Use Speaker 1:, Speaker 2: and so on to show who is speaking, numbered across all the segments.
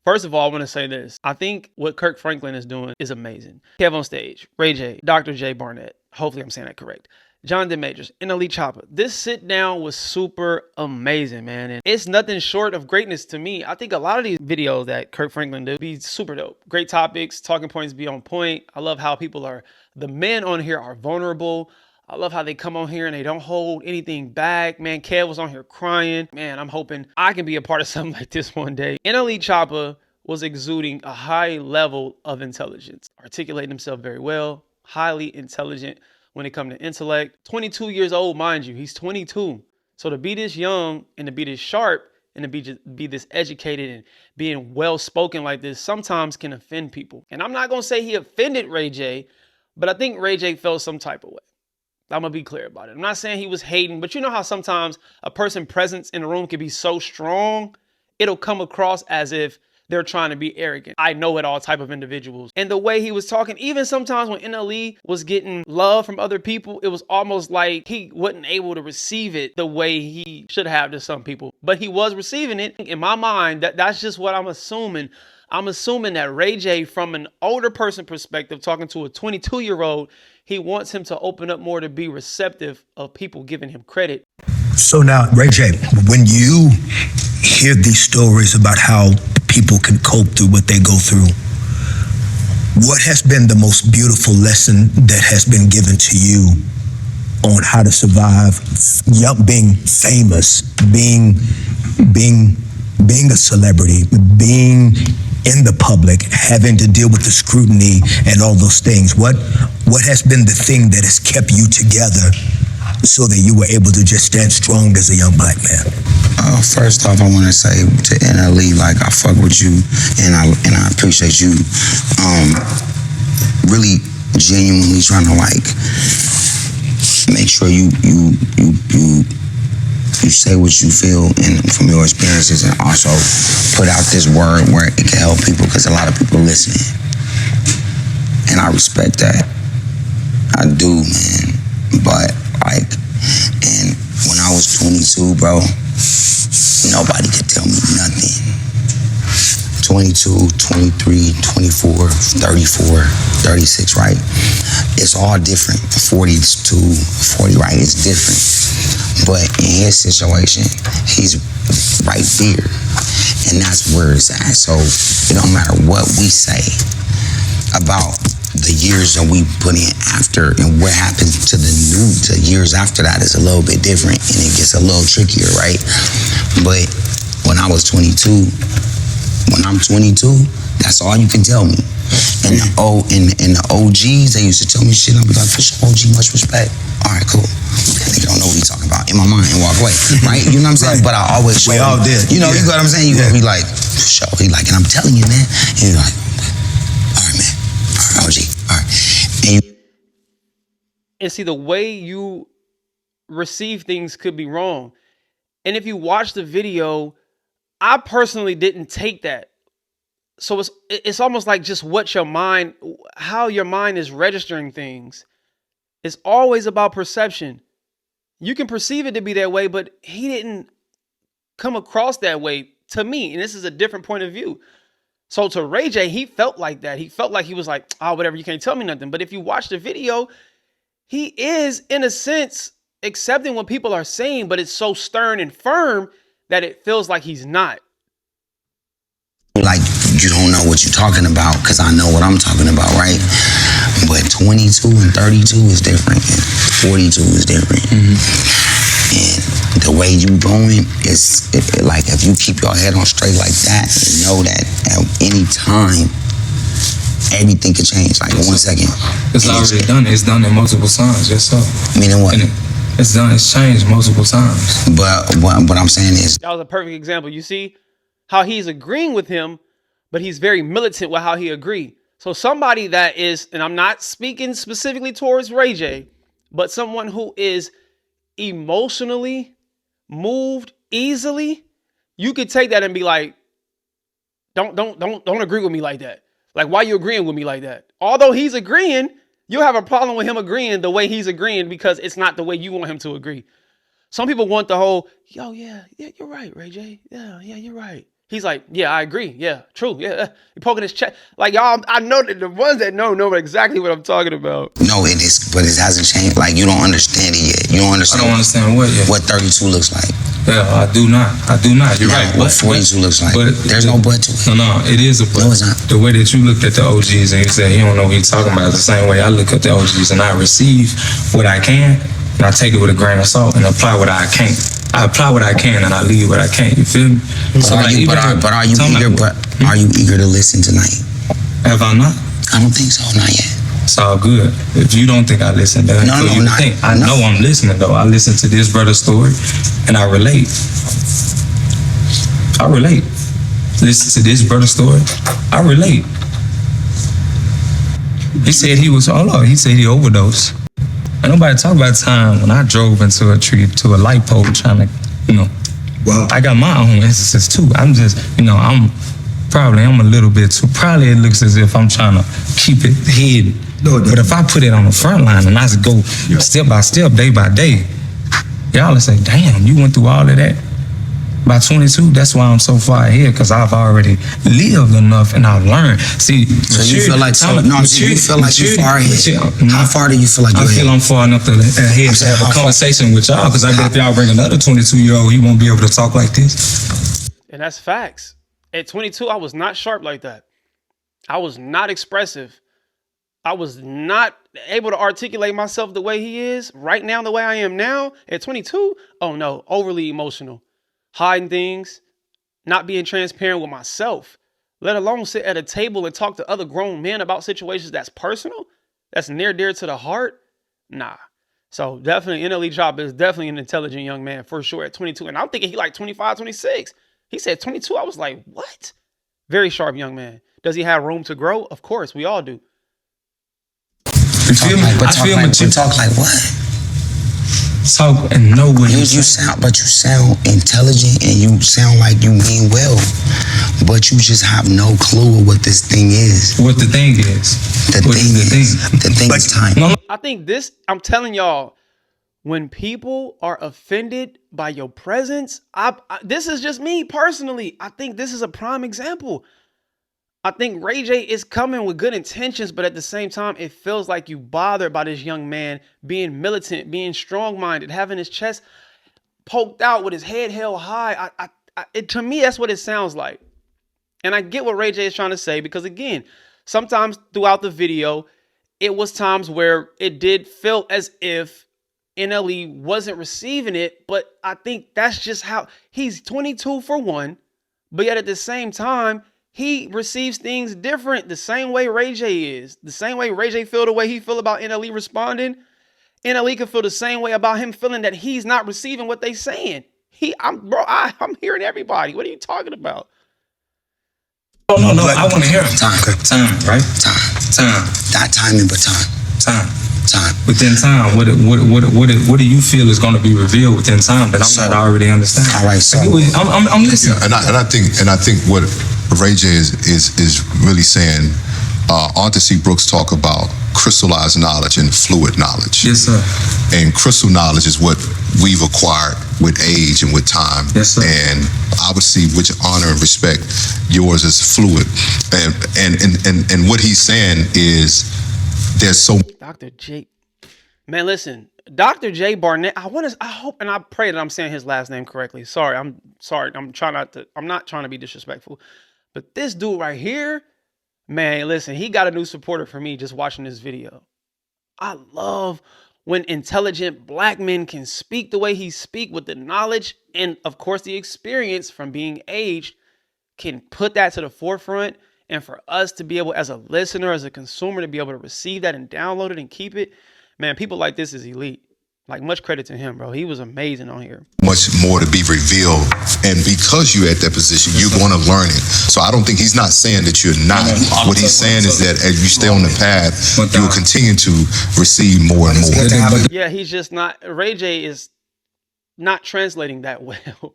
Speaker 1: First of all, I want to say this. I think what Kirk Franklin is doing is amazing. Kev on stage, Ray J, Dr. J Barnett. Hopefully I'm saying that correct. Jonathan Majors, NLE Choppa. This sit down was super amazing, man. And it's nothing short of greatness to me. I think a lot of these videos that Kirk Franklin do be super dope. Great topics, talking points be on point. I love how the men on here are vulnerable. I love how they come on here and they don't hold anything back. Man, Kev was on here crying. Man, I'm hoping I can be a part of something like this one day. NLE Choppa was exuding a high level of intelligence, articulating himself very well, highly intelligent when it comes to intellect. 22 years old, mind you, he's 22. So to be this young and to be this sharp and to be this educated and being well-spoken like this sometimes can offend people. And I'm not going to say he offended Ray J, but I think Ray J felt some type of way. I'm going to be clear about it. I'm not saying he was hating, but you know how sometimes a person's presence in a room can be so strong, it'll come across as if they're trying to be arrogant. I know it all type of individuals. And the way he was talking, even sometimes when NLE was getting love from other people, it was almost like he wasn't able to receive it the way he should have to some people. But he was receiving it. In my mind, that's just what I'm assuming. I'm assuming that Ray J, from an older person perspective, talking to a 22-year-old, he wants him to open up more to be receptive of people giving him credit.
Speaker 2: So now, Ray J, when you hear these stories about how people can cope through what they go through, what has been the most beautiful lesson that has been given to you on how to survive being famous, being a celebrity, being in the public, having to deal with the scrutiny and all those things? What has been the thing that has kept you together so that you were able to just stand strong as a young black man?
Speaker 3: First off, I want to say to NLE, like, I fuck with you and I appreciate you really genuinely trying to, like, make sure you say what you feel and from your experiences, and also put out this word where it can help people, because a lot of people are listening. And I respect that. I do, man. But, like, and when I was 22, bro, nobody could tell me nothing. 22, 23, 24, 34, 36, right? It's all different. 42, 40, right? It's different. But in his situation, he's right there. And that's where it's at. So it don't matter what we say about the years that we put in after, and what happens to the years after that is a little bit different, and it gets a little trickier, right? But when I was 22, when I'm 22, that's all you can tell me. And the OGs, they used to tell me shit, I'll be like, for sure, OG, much respect. All right, cool. That nigga don't know what he's talking about in my mind, and walk away, right? You know what I'm saying? Right. But I always show.
Speaker 2: We all did.
Speaker 3: You know, you know what I'm saying? You gotta be like, for sure. He like, and I'm telling you, man. And you're like, all right, man. All right, OG. All right.
Speaker 1: And see, the way you receive things could be wrong. And if you watch the video, I personally didn't take that. So it's almost like just how your mind is registering things. It's always about perception. You can perceive it to be that way, but he didn't come across that way to me. And this is a different point of view. So to Ray J, he felt like that. He felt like he was like, oh, whatever, you can't tell me nothing. But if you watch the video, he is, in a sense, accepting what people are saying, but it's so stern and firm that it feels like he's not.
Speaker 3: Like, you don't know what you're talking about, because I know what I'm talking about, right? But 22 and 32 is different, and 42 is different. Mm-hmm. And the way you going is, like, if you keep your head on straight like that, and know that at any time, everything could change, like in 1 second.
Speaker 4: It's already done. It's done in multiple times, yes sir.
Speaker 3: Meaning what?
Speaker 4: It's done, it's changed multiple times.
Speaker 3: But what I'm saying is,
Speaker 1: that was a perfect example. You see how he's agreeing with him, but he's very militant with how he agreed. So somebody that is, and I'm not speaking specifically towards Ray J, but someone who is emotionally moved easily, you could take that and be like, don't agree with me like that. Like, why are you agreeing with me like that? Although he's agreeing, you'll have a problem with him agreeing the way he's agreeing, because it's not the way you want him to agree. Some people want the whole, yo, yeah, you're right, Ray J. Yeah, you're right. He's like, yeah, I agree. Yeah, true. Yeah, he poking his chest. Like, y'all, I know that the ones that know exactly what I'm talking about.
Speaker 3: No, it is, but it hasn't changed. Like, you don't understand it yet. You don't understand.
Speaker 4: I don't understand what yet.
Speaker 3: What 32 looks like.
Speaker 4: Yeah, I do not. You're right.
Speaker 3: What 42 looks like.
Speaker 4: But
Speaker 3: there's no but to it.
Speaker 4: No, it is a but.
Speaker 3: No, it's not.
Speaker 4: The way that you looked at the OGs and you said you don't know what you're talking about is the same way I look at the OGs and I receive what I can and I take it with a grain of salt and apply what I can't. I apply what I can and I leave what I can't. You feel me?
Speaker 3: So are you eager to listen tonight?
Speaker 4: Have I not?
Speaker 3: I don't think so. Not yet.
Speaker 4: It's all good. If you don't think I listen, then
Speaker 3: No,
Speaker 4: I know I'm listening though. I listen to this brother's story and I relate. Listen to this brother's story. I relate. He said he overdosed. And nobody talk about time when I drove into a tree, to a light pole trying to,
Speaker 2: Wow.
Speaker 4: I got my own instances too. I'm just, I'm a little bit too, probably it looks as if I'm trying to keep it hidden.
Speaker 2: No,
Speaker 4: but if I put it on the front line and I just go step by step, day by day, y'all will say, damn, you went through all of that? By 22, that's why I'm so far ahead, because I've already lived enough and I've learned. See,
Speaker 3: so you feel like you're far ahead. How far do you feel like you're ahead?
Speaker 4: I feel I'm far enough ahead to have a conversation with y'all, because I bet if y'all bring another 22-year-old, he won't be able to talk like this.
Speaker 1: And that's facts. At 22, I was not sharp like that. I was not expressive. I was not able to articulate myself the way he is right now, the way I am now. At 22, oh no, overly emotional. Hiding things, not being transparent with myself, let alone sit at a table and talk to other grown men about situations that's personal, that's near dear to the heart. Nah. So definitely NLE Choppa is definitely an intelligent young man for sure at 22. And I'm thinking he like 25, 26. He said 22. I was like, what? Very sharp young man. Does he have room to grow? Of course, we all do.
Speaker 3: You feel me? Talk like what?
Speaker 4: Talk and know what
Speaker 3: you sound, but you sound intelligent and you sound like you mean well, but you just have no clue of what this thing is.
Speaker 4: What the thing is?
Speaker 3: The thing is time.
Speaker 1: I think this, I'm telling y'all, when people are offended by your presence, this is just me personally. I think this is a prime example. I think Ray J is coming with good intentions, but at the same time, it feels like you bothered by this young man being militant, being strong-minded, having his chest poked out with his head held high. To me, that's what it sounds like. And I get what Ray J is trying to say, because again, sometimes throughout the video, it was times where it did feel as if NLE wasn't receiving it, but I think that's just how he's 22 for one, but yet at the same time, he receives things different the same way Ray J is. The same way Ray J feel the way he feel about NLE responding, NLE can feel the same way about him feeling that he's not receiving what they saying. I'm hearing everybody. What are you talking about?
Speaker 4: Oh, no, I want to hear him.
Speaker 3: Time,
Speaker 4: right?
Speaker 3: Time. Not timing, but time. Time.
Speaker 4: Within time, what do you feel is going to be revealed within time that I'm not already understanding?
Speaker 3: All right, so
Speaker 4: I'm listening.
Speaker 5: Yeah, and I think what Ray J is really saying, Arthur C. Brooks talk about crystallized knowledge and fluid knowledge.
Speaker 4: Yes, sir.
Speaker 5: And crystal knowledge is what we've acquired with age and with time.
Speaker 4: Yes, sir.
Speaker 5: And I would see with honor and respect yours is fluid. And what he's saying is there's so
Speaker 1: Dr. J. Man, listen, Dr. J. Barnett, I hope and I pray that I'm saying his last name correctly. Sorry. I'm not trying to be disrespectful. But this dude right here, man, listen, he got a new supporter for me just watching this video. I love when intelligent black men can speak the way he speak with the knowledge and, of course, the experience from being aged, can put that to the forefront. And for us to be able, as a listener, as a consumer, to be able to receive that and download it and keep it, man, people like this is elite. Like, much credit to him, bro. He was amazing on here.
Speaker 5: Much more to be revealed. And because you're at that position, you're going to learn it. So I don't think he's not saying that you're not. What he's saying is that as you stay on the path, you will continue to receive more and more.
Speaker 1: Yeah, he's just not, Ray J is not translating that well.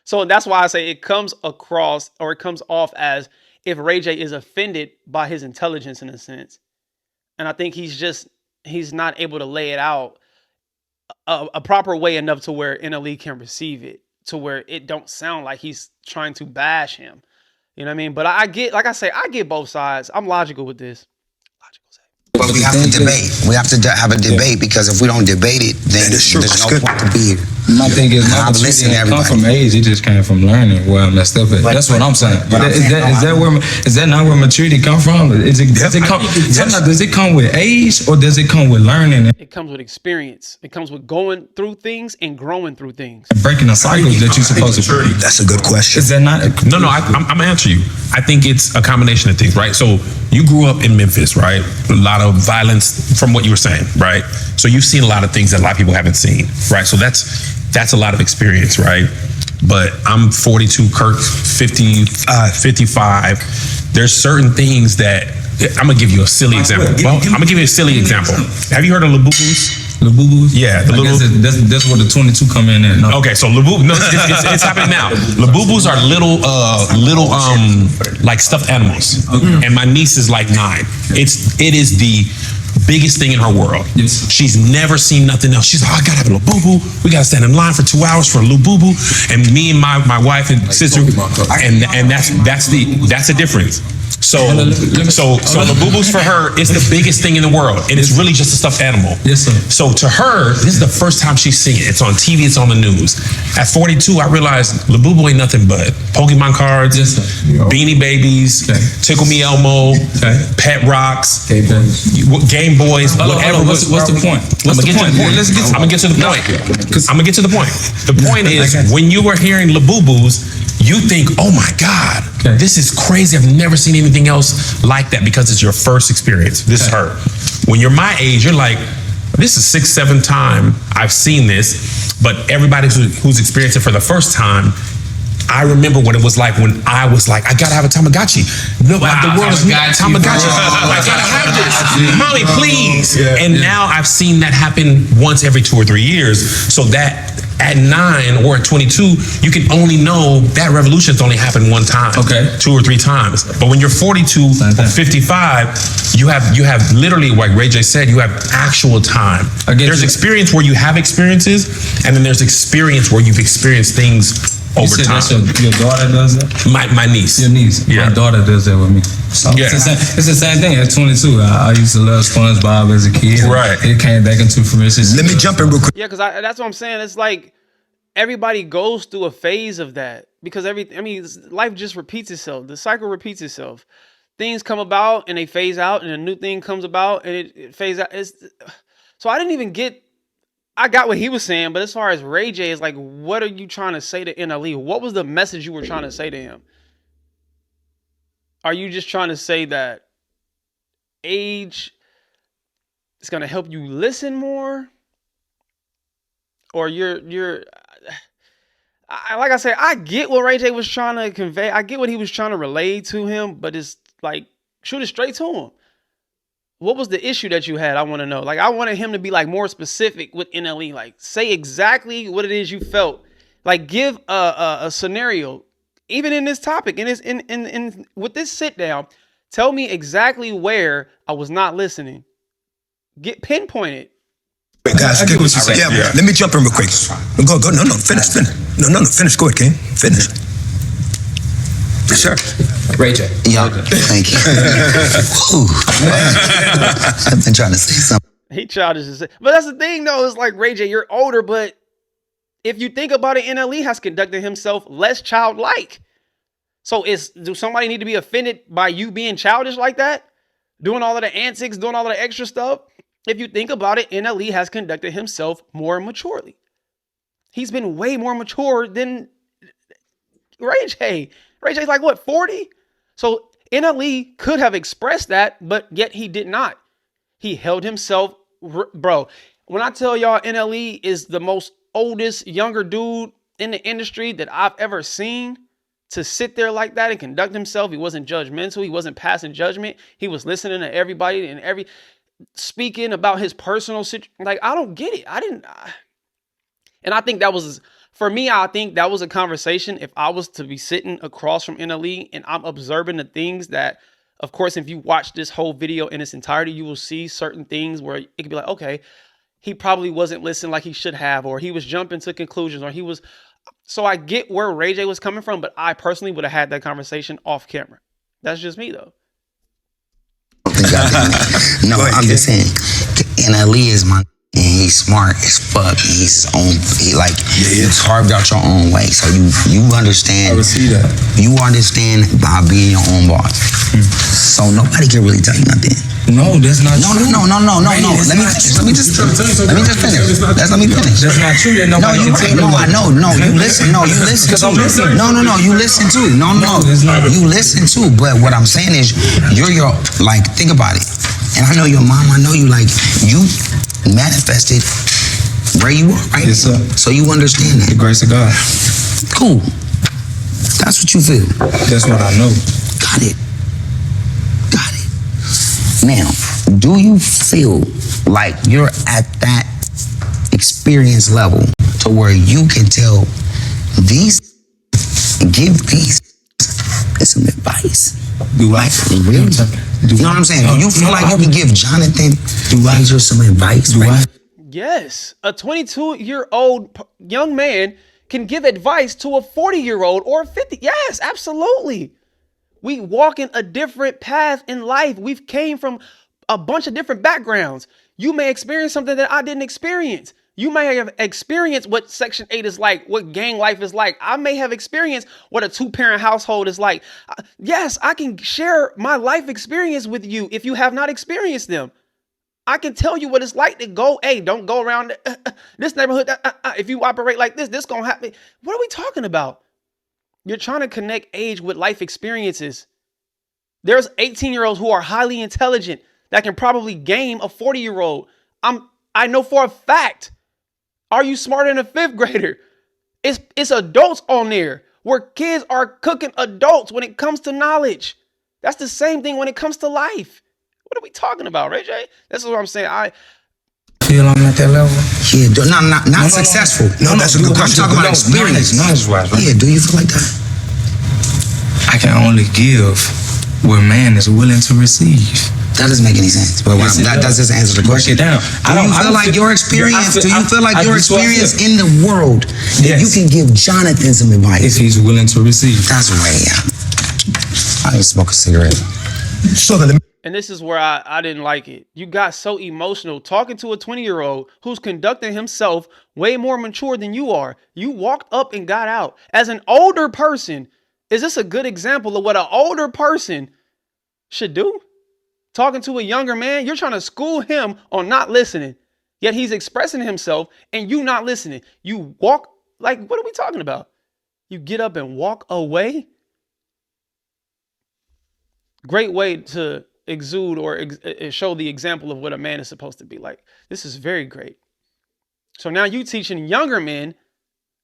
Speaker 1: So that's why I say it comes across, or it comes off as if Ray J is offended by his intelligence in a sense. And I think he's not able to lay it out a proper way enough to where NLE can receive it to where it don't sound like he's trying to bash him. You know what I mean? But I get, like I say, I get both sides. I'm logical with this.
Speaker 3: But we have to debate. We have to have a debate because if we don't debate it, then there's no point to be here.
Speaker 4: My thing is, my maturity didn't come from age; it just came from learning where I messed up at. That's what I'm saying. Is that not where maturity come from? Does it come with age or does it come with learning?
Speaker 1: It comes with experience. It comes with going through things and growing through things.
Speaker 4: Breaking the cycles that you're supposed to break.
Speaker 2: That's a good question.
Speaker 4: Is that not?
Speaker 6: No, I'm gonna answer you. I think it's a combination of things, right? So you grew up in Memphis, right? A lot of violence from what you were saying, right? So you've seen a lot of things that a lot of people haven't seen, right? So that's a lot of experience, right? But I'm 42, Kirk 55. There's certain things that I'm gonna give you a silly example. Well, I'm gonna give you a silly example. Have you heard of Labubus?
Speaker 4: Labubus?
Speaker 6: Yeah,
Speaker 4: I guess that's where the 22 come in at. No.
Speaker 6: Okay, so Labubu, no, it's happening now. Labubus are little like stuffed animals, and my niece is like 9. It is the biggest thing in her world.
Speaker 4: Yes.
Speaker 6: She's never seen nothing else. She's like, oh, I gotta have a Labubu. We gotta stand in line for 2 hours for a Labubu. And me and my wife and sister, and that's a difference. So Labubus for her is the biggest thing in the world, and it's really just a stuffed animal.
Speaker 4: Yes, sir.
Speaker 6: So to her, this is the first time she's seen it. It's on TV, it's on the news. At 42, I realized Labubu ain't nothing but Pokemon cards,
Speaker 4: yes, sir.
Speaker 6: Beanie Babies, Tickle Me Elmo, Pet Rocks, Game Boys, whatever.
Speaker 4: What's the point?
Speaker 6: I'm gonna get to the point. The point is, when you were hearing Labubus, you think, oh my God, this is crazy. I've never seen anything else like that because it's your first experience. This is her. When you're my age, you're like, this is 6th, 7th time I've seen this, but everybody who's experienced it for the first time, I remember what it was like when I was like, I gotta have a Tamagotchi. No, the world is Tamagotchi. I gotta have this. Mommy, please. And now I've seen that happen once every 2 or 3 years. So that at 9 or at 22, you can only know that revolution's only happened one time, 2 or 3 times. But when you're 42 or 55, you have literally, like Ray J said, you have actual time. There's experience where you have experiences, and then there's experience where you've experienced things over time.
Speaker 4: Your daughter does that?
Speaker 6: My niece.
Speaker 4: Your niece. Yeah. My daughter does that with me. So it's the same thing. At 22, I used to love SpongeBob as a kid.
Speaker 6: Right.
Speaker 4: It came back into fruition.
Speaker 2: Let me jump in real quick.
Speaker 1: Yeah, because that's what I'm saying. It's like everybody goes through a phase of that because life just repeats itself. The cycle repeats itself. Things come about and they phase out, and a new thing comes about and it phases out. So I didn't even get. I got what he was saying, but as far as Ray J is like, what are you trying to say to NLE? What was the message you were trying to say to him? Are you just trying to say that age is going to help you listen more? Or like I said, I get what Ray J was trying to convey. I get what he was trying to relay to him, but it's like, shoot it straight to him. What was the issue that you had? I want to know. Like, I wanted him to be like more specific with NLE. Like, say exactly what it is you felt. Like, give a scenario, even in this topic, in with this sit down. Tell me exactly where I was not listening. Get pinpointed.
Speaker 2: Wait, guys, let me jump in real quick. Go. No, finish. No, finish. Go ahead, King. Finish. Yes, sir.
Speaker 3: Ray J. Yeah, thank you. I've been trying to say something.
Speaker 1: He childish to say. But that's the thing, though. It's like, Ray J, you're older, but if you think about it, NLE has conducted himself less childlike. So do somebody need to be offended by you being childish like that? Doing all of the antics, doing all of the extra stuff? If you think about it, NLE has conducted himself more maturely. He's been way more mature than Ray J. Ray J's like, what, 40? So NLE could have expressed that, but yet he did not. He held himself, bro. When I tell y'all NLE is the most oldest, younger dude in the industry that I've ever seen, to sit there like that and conduct himself, he wasn't judgmental. He wasn't passing judgment. He was listening to everybody and speaking about his personal situation. Like, I don't get it. And I think that was, for me, I think that was a conversation. If I was to be sitting across from NLE and I'm observing the things that, of course, if you watch this whole video in its entirety, you will see certain things where it could be like, okay, he probably wasn't listening like he should have, or he was jumping to conclusions, or So I get where Ray J was coming from, but I personally would have had that conversation off camera. That's just me though.
Speaker 3: No, I'm just saying, NLE is my, and he's smart as fuck. He's his own. You carved out your own way, so you understand.
Speaker 4: I would see that.
Speaker 3: You understand by being your own boss. So nobody can really tell you nothing.
Speaker 4: No, that's not
Speaker 3: No.
Speaker 4: true.
Speaker 3: Let me just finish. Let me finish.
Speaker 4: That's not true. That nobody can tell you.
Speaker 3: No, I know. No, you listen. No, you listen too. No, you listen too. No, you listen too. But what I'm saying is, you're your, like, think about it. And I know your mom. I know you, like, you manifested where you are, right?
Speaker 4: Yes, sir.
Speaker 3: So you understand that.
Speaker 4: The grace of God.
Speaker 3: Cool. That's what you feel.
Speaker 4: That's what I know.
Speaker 3: Got it. Now, do you feel like you're at that experience level to where you can tell give these some advice?
Speaker 4: Do I?
Speaker 3: Really? You know what I'm saying? Do you feel like you can give Jonathan Major some advice?
Speaker 4: Do I?
Speaker 1: Yes, a 22-year-old young man can give advice to a 40-year-old or a 50. Yes, absolutely. We walk in a different path in life. We've came from a bunch of different backgrounds. You may experience something that I didn't experience. You may have experienced what Section 8 is like, what gang life is like. I may have experienced what a 2-parent household is like. Yes, I can share my life experience with you if you have not experienced them. I can tell you what it's like to go, hey, don't go around this neighborhood. If you operate like this gonna happen. What are we talking about? You're trying to connect age with life experiences. There's 18-year-olds who are highly intelligent that can probably game a 40-year-old. I know for a fact. Are you smarter than a 5th grader? It's adults on there where kids are cooking adults when it comes to knowledge. That's the same thing when it comes to life. What are we talking about, Ray J? That's what I'm saying. I
Speaker 4: feel I'm at that level.
Speaker 3: Yeah, not successful. No, that's a good question. I'm talking about experience.
Speaker 4: Knowledge-wise, right?
Speaker 3: Yeah, do you feel like that?
Speaker 4: I can only give where man is willing to receive.
Speaker 3: That doesn't make any sense. But that does just answer the question.
Speaker 4: Break it down.
Speaker 3: Do you feel like your experience in the world that you can give Jonathan some advice?
Speaker 4: If he's willing to receive.
Speaker 3: That's way out. I didn't smoke a cigarette.
Speaker 1: And this is where I didn't like it. You got so emotional talking to a 20-year-old who's conducting himself way more mature than you are. You walked up and got out. As an older person, is this a good example of what an older person should do? Talking to a younger man, you're trying to school him on not listening. Yet he's expressing himself and you not listening. You walk, like, what are we talking about? You get up and walk away? Great way to exude or show the example of what a man is supposed to be like. This is very great. So now you teaching younger men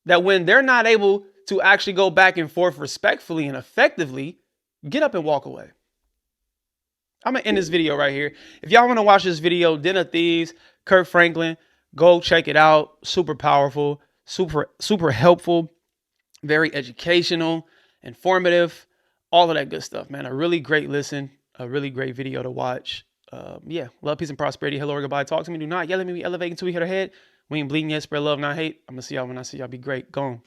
Speaker 1: that when they're not able to actually go back and forth respectfully and effectively, get up and walk away. I'm going to end this video right here. If y'all want to watch this video, Den of Thieves, Kirk Franklin, go check it out. Super powerful, super helpful, very educational, informative, all of that good stuff, man. A really great listen, a really great video to watch. Yeah, love, peace, and prosperity. Hello or goodbye. Talk to me. Do not yell at me. We elevate until we hit our head. We ain't bleeding yet. Spread love, not hate. I'm going to see y'all when I see y'all. Be great. Go on.